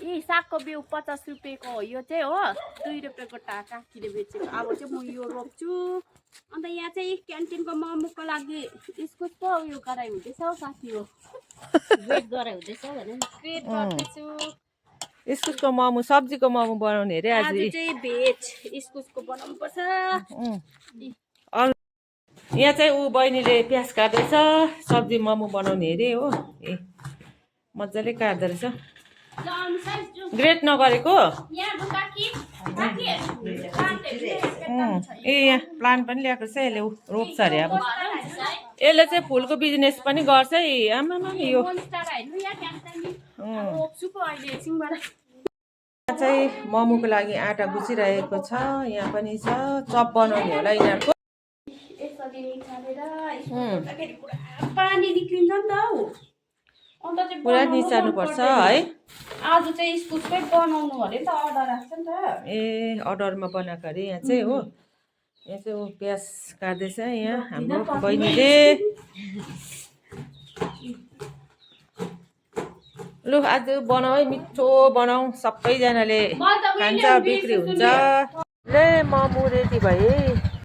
यी सागको बिउ 50 रुपियाँको हो यो चाहिँ हो 2 रुपियाँको काकीले बेचेको अब चाहिँ म यो रोप्छु अन्त यहाँ चाहिँ क्यान्टिनको मोमोको लागि इस्कुसको उयो गराइ हुँदैछ हौ साथी हो वेट गराइ हुँदैछ भने क्रिएट गर्दैछु इस्कुसको मोमो सब्जीको मोमो बनाउने अरे आज चाहिँ भेज इस्कुसको बनाउनु पर्छ यहाँ चाहिँ ऊ बहिनीले प्याज काट्दैछ सब्जी मोमो बनाउने अरे हो ए मजाले काट्दो रहेछ ग्रेट नगरेको ए यहाँ प्लान्ट पनि ल्याएको छ यसले रोप्छ अरे अब यसले चाहिँ फुलको बिजनेस पनि गर्छ है आमामा यो चाहिँ मोमोको लागि आटा गुसिरहेको छ यहाँ पनि छ चप बनाउने होला यिनीहरूको पानी निक्लिन्छ नि त हौ पुरा निचार्नुपर्छ है आज चाहिँ इस्कुसकै बनाउनु अरे नि त अर्डर आएको छ नि त ए अर्डरमा बनाएको अरे यहाँ चाहिँ हो यहाँ चाहिँ ऊ प्याज काट्दैछ यहाँ हाम्रो बहिनीले लु आज बनाऊ है मिठो बनाऊ सबैजनाले खान्छ बिक्री हुन्छ ले मोमो रेडी भए